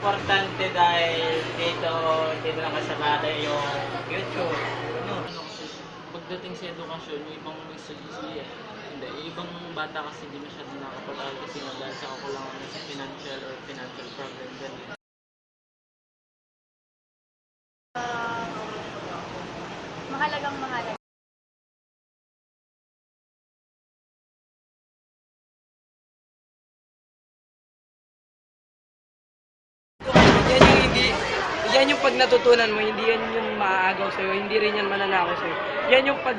importante dahil dito lang kasabada yung YouTube. Ano? Ano kasi, pagdating sa edukasyon, yung ibang sige, hindi, yung ibang bata kasi hindi masyadong nakapag-aral kasi nga dahil sa kakulangan na sa financial problem din. Mahalagang mahalaga. Yan yung hindi, yan yung pag natutunan mo, hindi yan yung maaagaw sa'yo, hindi rin yan mananakaw sa'yo. Yan yung pag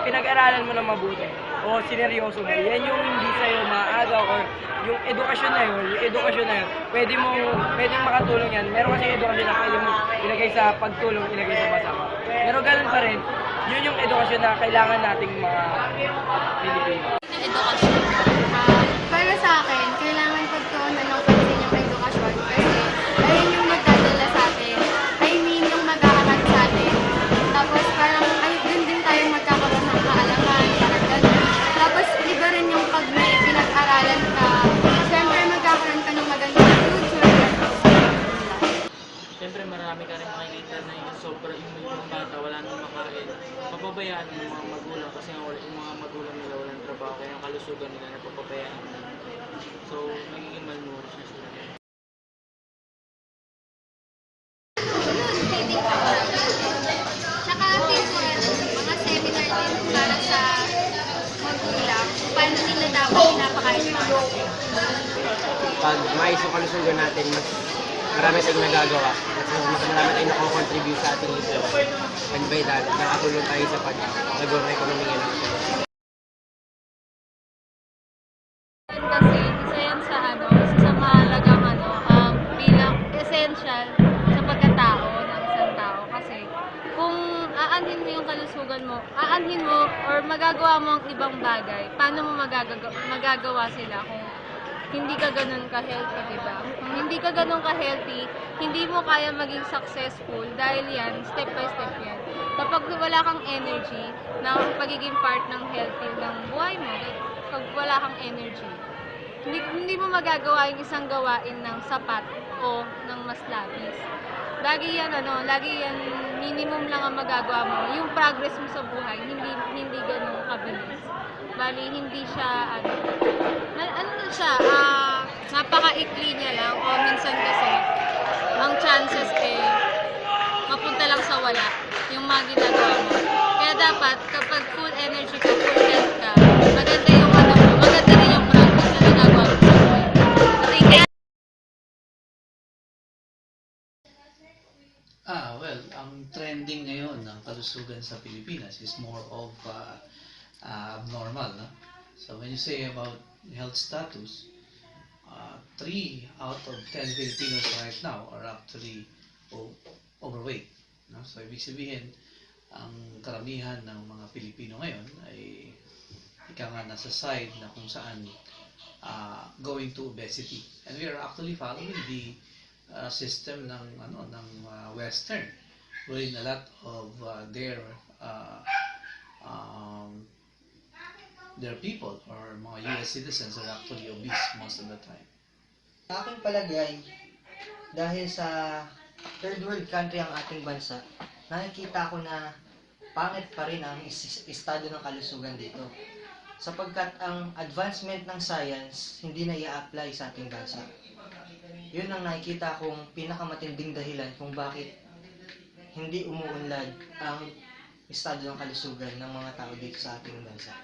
pinag-aralan mo na mabuti o sineryoso mo, yan yung hindi sa'yo maaagaw or yung edukasyon na yun, pwedeng makatulong yan. Meron kasi edukasyon na pwede mo ilagay sa pagtulong, ilagay sa basa. Pero ganun pa rin, yun yung edukasyon na kailangan nating mga Pilipino. Edukasyon. Para sa akin, kailangan pagtuunan ng pansin yung edukasyon kasi ayun yung magdadala sa atin. I mean, yung mag-aaral sa atin. Tapos parang, ay, dun din tayo magkakaroon ng kaalaman, parang gano'n. Tapos, iba rin yung pag may pinag-aralan ka. Siyempre, magkakaroon ka ng magandang future. Siyempre marami ka rin makikita na yung sobrang yung bata, wala nang makain. Papabayaan ng mga magulang kasi nga yung mga magulang nila walang trabaho kaya yung kalusugan nila napapabayaan nila. So, magiging malnourished na sila. Feeding Tsaka teamwork, mga seminar din para sa magulang, paano nila dapat pinapakain yung mga anak. Pag mais yung kalusugan natin, mas marami tayong nagagawa. Mas marami tayong nakakontribute sa ating ito. And by that, nakatulong tayo sa pag-nagawa ng ekonomiya natin. Kasi isa yan sa isa sa mahalagang bilang essential sa pagkatao ng isang tao. Kasi kung aanhin mo yung kalusugan mo, aanhin mo or magagawa mo ang ibang bagay, paano mo magagawa sila kung hindi ka ganun ka-healthy, diba? Kung hindi ka ganun ka-healthy, hindi mo kaya maging successful dahil yan, step by step yan. Kapag wala kang energy na pagiging part ng healthy ng buhay mo, pag wala kang energy, hindi mo magagawa yung isang gawain ng sapat o ng mas labis. Lagi yan minimum lang ang magagawa mo. Yung progress mo sa buhay, hindi ganun kabilis. Bali, hindi siya, napaka-ikli niya lang o minsan kasi, ang chances mapunta lang sa wala yung mga ginagawa mo. Kaya dapat, kapag full energy ka, full health ka, maganda yung maganda rin yung practice na ginagawa mo. Kasi kaya Well, ang trending ngayon ng kalusugan sa Pilipinas is more of abnormal, no? So when you say about health status, 3 out of 10 Filipinos right now are actually overweight, no? So ibig sabihin, ang karamihan ng mga Pilipino ngayon ay ika nga nasa side na kung saan going to obesity. And we are actually following the system ng Western, wherein a lot of their people or mga US citizens are actually obese most of the time. Sa aking palagay, dahil sa third world country ang ating bansa, nakikita ko na pangit pa rin ang estado ng kalusugan dito. Sapagkat ang advancement ng science hindi na i-apply sa ating bansa. Yun ang nakikita kong pinakamatinding dahilan kung bakit hindi umuunlad ang estado ng kalusugan ng mga tao dito sa ating bansa.